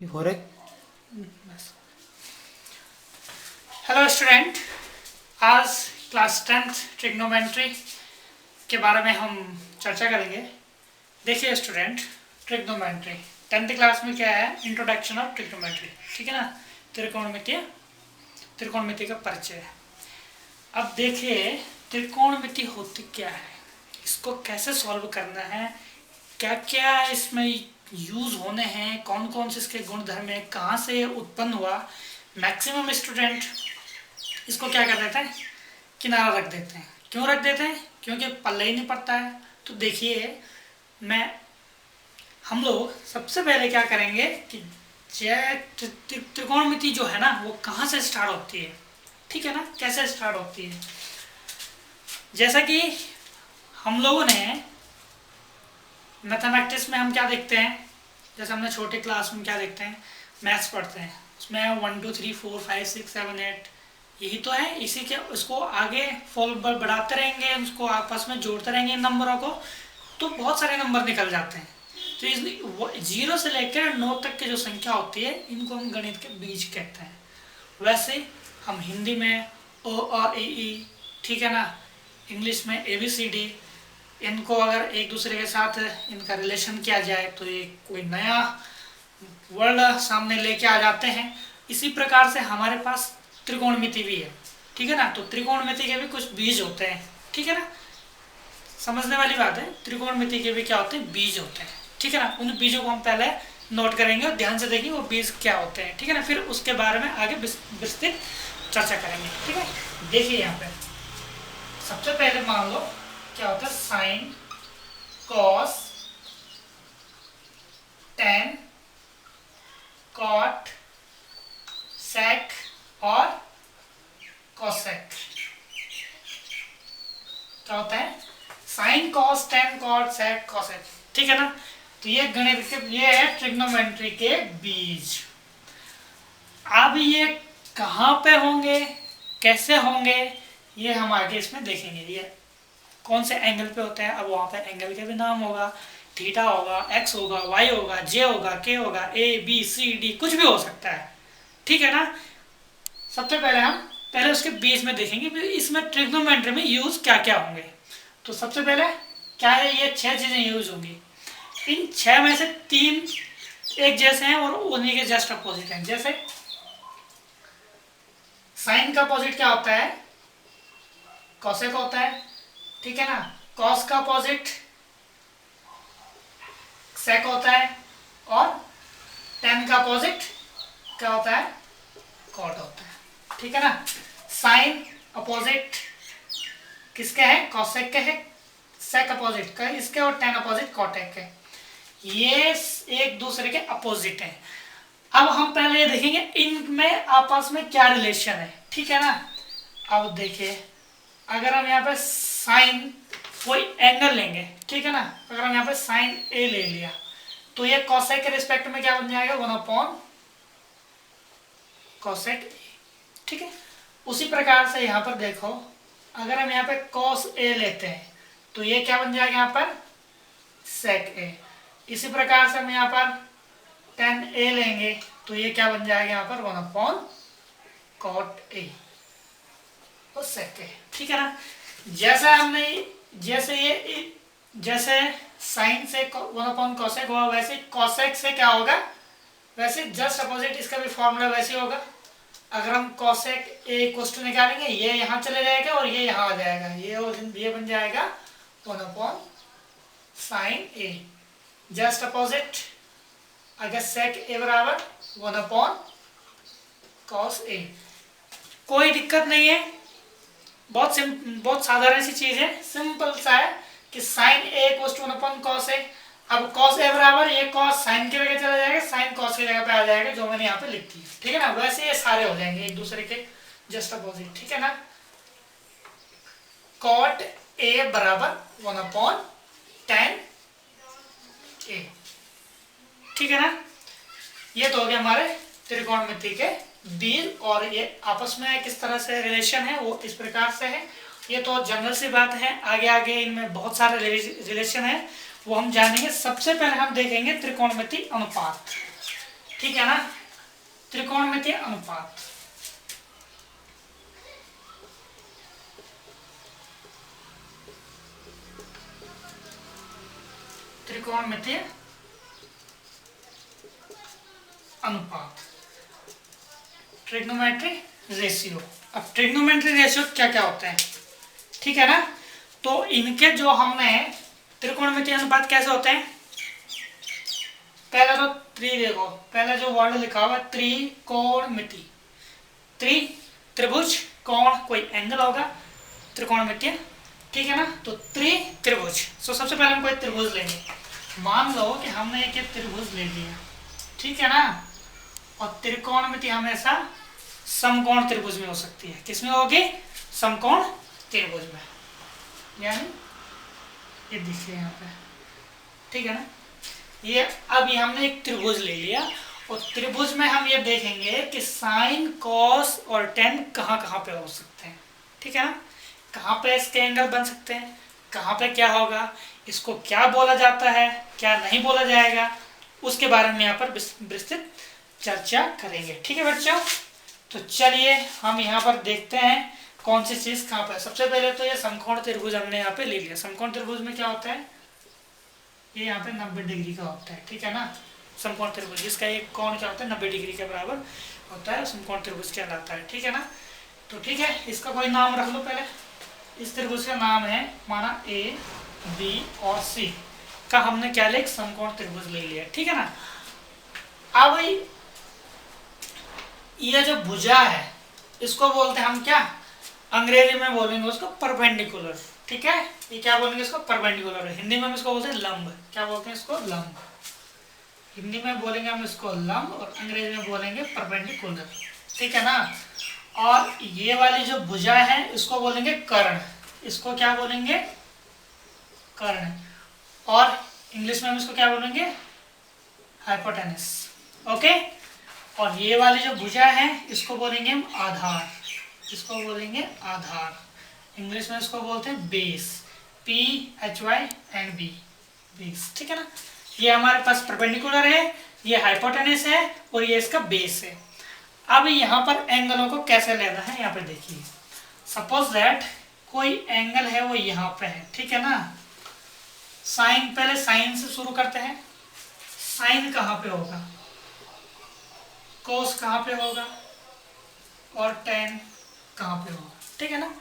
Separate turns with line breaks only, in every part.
हो रहा
hello student, आज क्लास 10th ट्रिग्नोमेट्री के बारे में हम चर्चा करेंगे। देखिए स्टूडेंट, ट्रिग्नोमेट्री 10th क्लास में क्या है, इंट्रोडक्शन ऑफ ट्रिग्नोमेट्री, ठीक है ना। त्रिकोणमिति का परिचय है। अब देखिए त्रिकोणमिति होती क्या है, इसको कैसे सॉल्व करना है, क्या क्या इसमें यूज होने हैं, कौन कौन से इसके गुण धर्म है, कहाँ से उत्पन्न हुआ। मैक्सिमम स्टूडेंट इसको क्या कर देते हैं, किनारा रख देते हैं। क्यों रख देते हैं? क्योंकि पल्ले ही नहीं पड़ता है। तो देखिए हम लोग सबसे पहले क्या करेंगे कि त्रिकोणमिति जो है ना वो कहाँ से स्टार्ट होती है, ठीक है ना, कैसे स्टार्ट होती है। जैसा कि हम लोगों ने मैथमेटिक्स में हम क्या देखते हैं, जैसे हमने छोटे क्लास में क्या देखते हैं, मैथ्स पढ़ते हैं, उसमें 1 2 3 4 5 6 7 8 यही तो है। इसी के उसको आगे फॉल बढ़ाते रहेंगे, उसको आपस में जोड़ते रहेंगे इन नंबरों को, तो बहुत सारे नंबर निकल जाते हैं। तो इस 0 से लेकर 9 तक की जो संख्या होती है इनको हम गणित के बीज कहते हैं। वैसे हम हिंदी में ओ आ ई ई, ठीक है ना, इंग्लिश में ABCD, इनको अगर एक दूसरे के साथ इनका रिलेशन किया जाए तो ये कोई नया वर्ड सामने लेके आ जाते हैं। इसी प्रकार से हमारे पास त्रिकोणमिति भी है, ठीक है ना। तो त्रिकोणमिति के भी कुछ बीज होते हैं, ठीक है ना, समझने वाली बात है। त्रिकोणमिति के भी क्या होते हैं, बीज होते हैं, ठीक है ना। उन बीजों को हम पहले नोट करेंगे और ध्यान से देखेंगे वो बीज क्या होते हैं, ठीक है ना। फिर उसके बारे में आगे विस्तृत चर्चा करेंगे, ठीक है। देखिए यहाँ पे सबसे पहले मान लो क्या होता है, साइन, कॉस, टेन, कॉट, सेक और कोसेक। क्या होता है, साइन, कॉस, टेन, कॉट, सेक, कोसेक, ठीक है ना। तो ये गणित के, ये है ट्रिग्नोमेट्री के बीज। अब ये कहाँ पे होंगे, कैसे होंगे, ये हम आगे इसमें देखेंगे। ये कौन से एंगल पे होते हैं, अब वहाँ पे एंगल के भी नाम होगा, थीटा होगा, एक्स होगा, वाई होगा, जे होगा, के होगा, ABCD कुछ भी हो सकता है, ठीक है ना। सबसे पहले हम पहले उसके बीज में देखेंगे इसमें ट्रिग्नोमेट्री में यूज क्या क्या होंगे। तो सबसे पहले क्या है, ये 6 चीजें यूज होंगी। इन 6 में से 3 एक जैसे हैं और उन्हीं के जस्ट अपोजिट हैं। जैसे साइन का अपोजिट क्या होता है, कॉसेक होता है, ठीक है ना। कॉस का अपोजिट सेक होता है और टेन का अपोजिट क्या होता है, कॉट होता है, ठीक है ना। साइन अपोजिट किसके है, कॉसेक के है, सेक अपोजिट का इसके और टेन अपोजिट कॉटेक के। ये एक दूसरे के अपोजिट हैं। अब हम पहले ये देखेंगे इनमें आपस में क्या रिलेशन है, ठीक है ना। अब देखिए अगर हम यहाँ पे साइन कोई एंगल लेंगे, ठीक है ना, अगर हम यहाँ पे साइन A ले लिया तो ये कॉसेक के रिस्पेक्ट में क्या बन जाएगा, 1/cosec A, ठीक है। उसी प्रकार से यहाँ पर देखो अगर हम यहाँ पे cos A लेते हैं तो ये क्या बन जाएगा यहाँ पर sec A। इसी प्रकार से हम यहाँ पर tan A लेंगे तो ये क्या बन जाएगा यहाँ पर 1/cot A और sec A, ठीक है ना। जैसा हमने जैसे साइन से 1/cosec हुआ वैसे cosec से क्या होगा, वैसे जस्ट अपोजिट इसका भी फॉर्मूला वैसे होगा। अगर हम cosec A = निकालेंगे ये यहाँ चले जाएगा और ये यहाँ आ जाएगा, ये बन जाएगा 1/sin A। जस्ट अपोजिट अगर sec A बराबर 1/cos A। कोई दिक्कत नहीं है, बहुत साधारण सी चीज है, सिंपल सा है कि साइन A = 1/cos A। अब cos A बराबर ये cos साइन की जगह चला जाएगा, साइन cos की जगह पे आ जाएगा, जो मैंने यहाँ पे लिख दी, ठीक है ना। वैसे ये सारे हो जाएंगे एक दूसरे के जस्ट अपोजिट, ठीक है ना। cot A बराबर 1/tan A, ठीक है ना। ये तो हो गया हमारे त्रिकोणमिति के बीज, और ये आपस में किस तरह से रिलेशन है वो इस प्रकार से है। ये तो जनरल सी बात है, आगे आगे इनमें बहुत सारे रिलेशन है वो हम जानेंगे। सबसे पहले हम देखेंगे त्रिकोणमिति अनुपात, ठीक है ना। त्रिकोणमितीय अनुपात, त्रिकोणमितीय अनुपात, ट्रिग्नोमेट्री रेशियो। अब ट्रिग्नोमेट्री रेशियो क्या क्या होते हैं, ठीक है ना। तो इनके जो हमने त्रिकोणमितीय अनुपात कैसे होते हैं, पहला तो देखो, पहला जो वर्ड लिखा हुआ है त्रिकोणमिति, त्रिभुज, कोण कोई एंगल होगा, त्रिकोणमितीय, ठीक है ना। तो त्रिभुज, तो सबसे पहले हम कोई त्रिभुज लेंगे। मान लो कि हमने एक त्रिभुज ले लिया, ठीक है ना। और त्रिकोणमिति हमेशा समकोण त्रिभुज में हो सकती है। किसमें होगी, समकोण त्रिभुज में, यानी ये दिखे यहाँ पे, ठीक है ना। ये अब ये हमने एक त्रिभुज ले लिया और त्रिभुज में हम ये देखेंगे कि साइन, कॉस और टेन कहाँ कहाँ पे हो सकते हैं, ठीक है ना। कहाँ पे इसके एंगल बन सकते हैं, कहाँ पे क्या होगा, इसको क्या बोला जाता है, क्या नहीं बोला जाएगा, उसके बारे में यहाँ पर विस्तृत चर्चा करेंगे, ठीक है बच्चों। तो चलिए हम यहाँ पर देखते हैं कौन सी चीज़ कहाँ पर। सबसे पहले तो ये समकोण त्रिभुज हमने यहाँ पे ले लिया। समकोण त्रिभुज में क्या होता है, ये यहाँ पे 90 डिग्री का होता है, ठीक है ना। समकोण त्रिभुज जिसका एक कोण क्या होता है 90 डिग्री के बराबर होता है, समकोण त्रिभुज कहलाता है, ठीक है ना। तो ठीक है, इसका कोई नाम रख लो पहले। इस त्रिभुज का नाम है माना ए, बी और सी का हमने क्या लिया, समकोण त्रिभुज ले लिया, ठीक है ना। अब ये जो भुजा है इसको बोलते हैं हम क्या, अंग्रेजी में बोलेंगे उसको परपेंडिकुलर, ठीक है। ये क्या बोलेंगे इसको, परपेंडिकुलर। हिंदी में हम इसको बोलते हैं लंब। क्या बोलते हैं इसको, लंब। हिंदी में बोलेंगे हम इसको लंब और अंग्रेजी में बोलेंगे परपेंडिकुलर, ठीक है ना। और ये वाली जो भुजा है इसको बोलेंगे कर्ण। इसको क्या बोलेंगे, कर्ण। और इंग्लिश में हम इसको क्या बोलेंगे, हाइपोटेनस, ओके। और ये वाली जो भुजा है इसको बोलेंगे हम आधार। इसको बोलेंगे आधार। इंग्लिश में इसको बोलते हैं बेस, PHY बेस, ठीक है ना। ये हमारे पास परपेंडिकुलर है, ये हाइपोटेनस है और ये इसका बेस है। अब यहाँ पर एंगलों को कैसे लेना है, यहाँ पे देखिए। सपोज दैट कोई एंगल है वो यहाँ पे है, ठीक है ना। साइन, पहले साइन से शुरू करते हैं। साइन कहाँ पे होगा, कोस कहाँ पे होगा और टेन कहाँ पे होगा, ठीक है ना।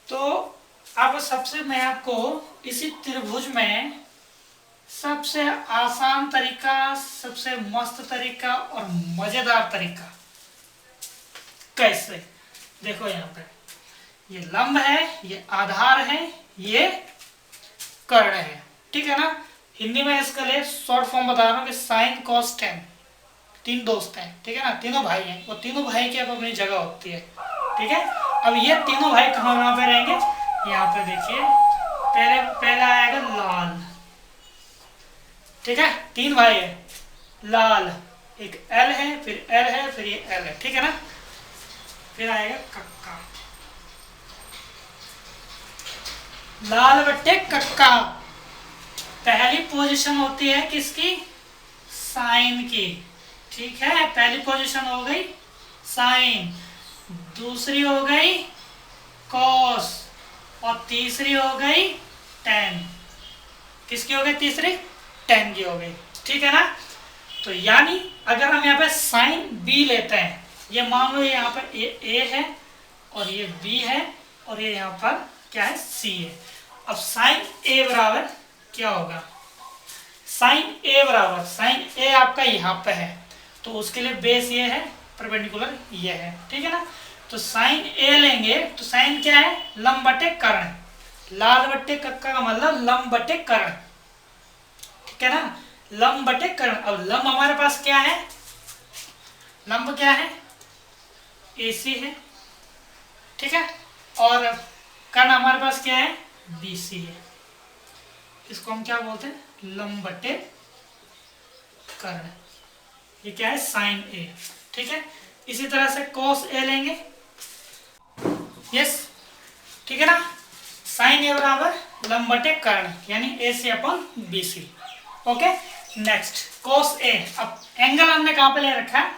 तो अब सबसे मैं आपको इसी त्रिभुज में सबसे आसान तरीका, सबसे मस्त तरीका और मजेदार तरीका कैसे, देखो यहाँ पे ये लंब है, ये आधार है, ये कर्ण है, ठीक है ना। हिंदी में इसके लिए शॉर्ट फॉर्म बता रहा हूँ कि साइन कॉस टेन। तीन दोस्त हैं, ठीक है ना, तीनों भाई हैं। वो तीनों भाई की अब अपनी जगह होती है, ठीक है। अब ये तीनों भाई कहाँ पे रहेंगे, यहाँ पे देखिए। पहला आएगा लाल, ठीक है। तीन भाई है, लाल, एक एल है, फिर एल है, फिर ये एल है, ठीक है ना। फिर आएगा कक्का, लाल बट्टे कक्का। पहली पोजीशन होती है किसकी, साइन की, ठीक है। पहली पोजीशन हो गई साइन, दूसरी हो गई कॉस और तीसरी हो गई टेन। किसकी हो गई तीसरी, टेन की हो गई, ठीक है ना। तो यानी अगर हम यहाँ पे साइन बी लेते हैं, ये मान लो यहाँ पर ए है और ये बी है और ये यहाँ पर क्या है, सी है। अब साइन ए बराबर क्या होगा, साइन ए बराबर, साइन ए आपका यहाँ पे है तो उसके लिए बेस ये है, परपेंडिकुलर ये है, ठीक है ना। तो साइन ए लेंगे तो साइन क्या है, लंब बटे कर्ण। लाल बट्टे कक्का का मतलब लंब बटे कर्ण, ठीक है ना, लंब बटे कर्ण। अब लंब हमारे पास क्या है, लंब क्या है, AC है, ठीक है। और कर्ण हमारे पास क्या है, BC है। इसको हम क्या बोलते हैं, लंब बटे कर्ण। ये क्या है, साइन ए, ठीक है। इसी तरह से cos A लेंगे, यस, ठीक है ना। साइन ए बराबर लंब बटे कर्ण यानी AC upon BC, okay. Next cos A। अब एंगल हमने कहाँ पे ले रखा है,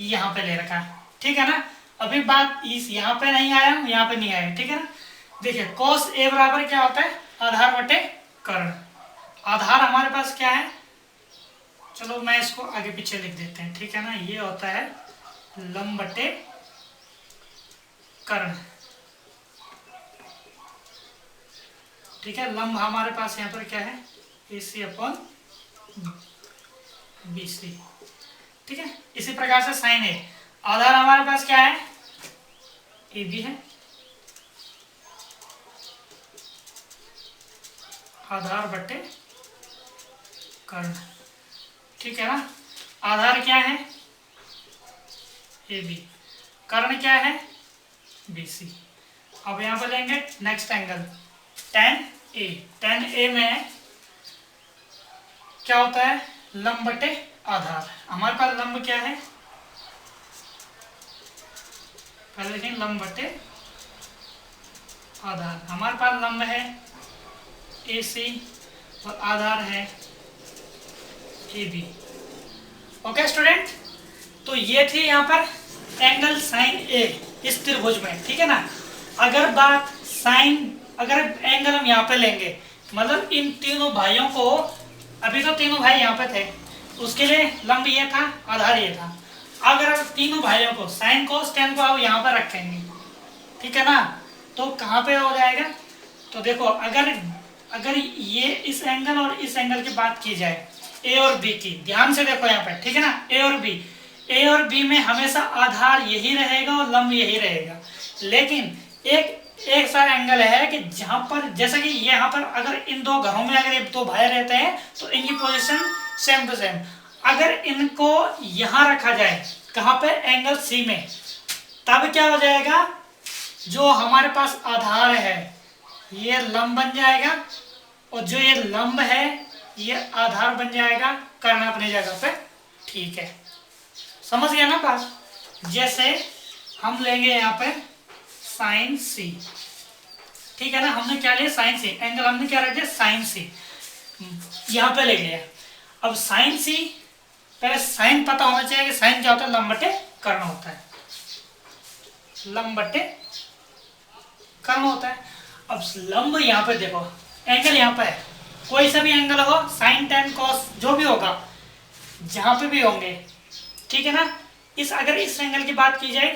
यहाँ पे ले रखा है, ठीक है ना। अभी बात इस यहाँ पे नहीं आया, यहाँ पे नहीं आया, ठीक है ना। देखिए cos A बराबर क्या होता है, आधार बटे कर्ण। आधार हमारे पास क्या है, चलो मैं इसको आगे पीछे लिख देते हैं, ठीक है ना। ये होता है लंब बटे कर्ण, ठीक है। लंब हमारे पास यहाँ पर क्या है, AC अपॉन BC, ठीक है। इसी प्रकार से साइन A, आधार हमारे पास क्या है, AB है, आधार बटे कर्ण, ठीक है ना। आधार क्या है, AB, कर्ण क्या है, BC। अब यहाँ पर लेंगे next angle tan A। tan A में क्या होता है, लंब बटे आधार। हमारे पास लंब क्या है, पहले देखें लंब बटे आधार। हमारे पास लंब है AC और आधार है AB। ओके स्टूडेंट, तो ये थी यहाँ पर एंगल साइन A इस त्रिभुज में, ठीक है ना। अगर बात साइन, अगर एंगल हम यहाँ पे लेंगे, मतलब इन तीनों भाइयों को, अभी तो तीनों भाई यहाँ पे थे, उसके लिए लंब ये था, आधार ये था। अगर अब तीनों भाइयों को साइन कोस टेन को आप यहाँ पर रखेंगे, ठीक है ना, तो कहाँ पे हो जाएगा। तो देखो अगर ये इस एंगल और इस एंगल की बात की जाए A और B की, ध्यान से देखो यहाँ पे, ठीक है ना। A और B में हमेशा आधार यही रहेगा और लंब यही रहेगा। लेकिन एक सा एंगल है कि जहां पर, जैसा कि यहाँ पर अगर इन दो घरों में अगर ये दो भाई रहते हैं तो इनकी पोजीशन सेम टू सेम। अगर इनको यहाँ रखा जाए, कहाँ पे, एंगल C में, तब क्या हो जाएगा, जो हमारे पास आधार है ये लंब बन जाएगा और जो ये लंब है ये आधार बन जाएगा, कर्ण अपनी जगह पे, ठीक है। समझ गया ना बात। जैसे हम लेंगे यहाँ पे साइन C, ठीक है ना। हमने क्या लिया, साइन C, एंगल हमने क्या रख दिया, साइन C, यहाँ पे ले लिया। अब साइन C, पहले साइन पता होना चाहिए कि साइन क्या होता है, लंब बटे कर्ण होता है, लंब बटे कर्ण होता है। अब लंब यहाँ पे देखो, एंगल यहाँ पे है, कोई सा भी एंगल हो, साइन टेन कॉस जो भी होगा, जहां पे भी होंगे, ठीक है ना। अगर इस एंगल की बात की जाए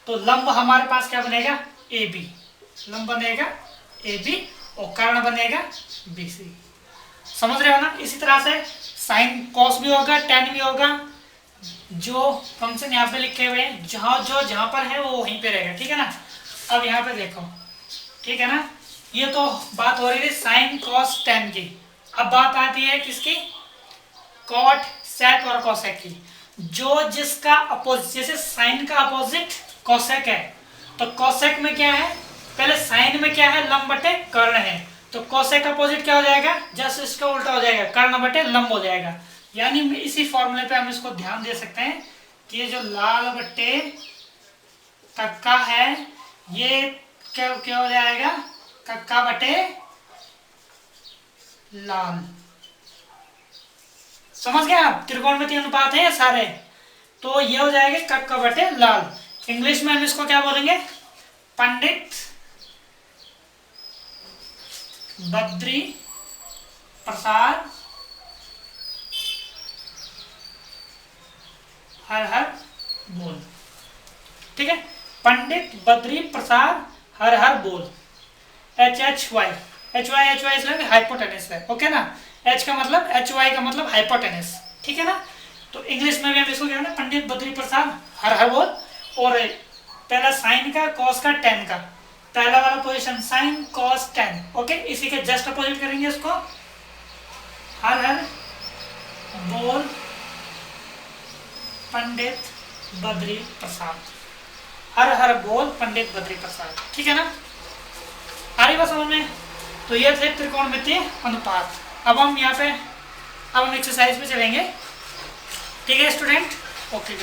तो लंब हमारे पास क्या बनेगा, AB, लंब बनेगा AB और कर्ण बनेगा BC। समझ रहे हो ना। इसी तरह से साइन कॉस भी होगा, टेन भी होगा, जो फंक्शन यहाँ पे लिखे हुए हैं, जहां पर है वो वहीं पे रहेगा, ठीक है ना। अब यहाँ पे देखो, ठीक है ना, ये तो बात हो रही थी साइन कॉस टेन की। अब बात आती है किसकी, कॉट सेक और कोसेक की। जो जिसका अपोजिट, जैसे साइन का अपोजिट कोसेक है, तो कोसेक में क्या है, पहले साइन में क्या है, लंब बटे कर्ण है, तो कोसेक अपोजिट क्या हो जाएगा, जस्ट इसका उल्टा हो जाएगा, कर्ण बटे लंब हो जाएगा। यानी इसी फॉर्मूले पे हम इसको ध्यान दे सकते हैं कि ये जो लाल बटे कक्का है ये क्या हो जाएगा, कक्का बटे लाल। समझ गए आप, त्रिकोणमितीय अनुपात है ये सारे, तो ये हो जाएगा कक्का बटे लाल। इंग्लिश में हम इसको क्या बोलेंगे, पंडित बद्री प्रसाद हर हर बोल, ठीक है। पंडित बद्री प्रसाद हर हर बोल, HHY, HY इसलिए हाइपोटेनस है, ओके ना। H का मतलब, HY का मतलब हाइपोटेनस, ठीक है ना। तो इंग्लिश में भी हम इसको क्या है, पंडित बद्री प्रसाद हर हर बोल। और पहला साइन का, कॉस का, टेन का, पहला वाला position sine cos tan, okay. इसी के जस्ट अपोजिट करेंगे इसको, हर हर बोल पंडित बद्री प्रसाद, हर हर बोल पंडित बद्री प्रसाद, ठीक है ना। आ रही बात समझ में। तो ये थे त्रिकोणमितीय अनुपात। अब हम यहाँ पे, अब हम एक्सरसाइज पे चलेंगे, ठीक है स्टूडेंट, ओके।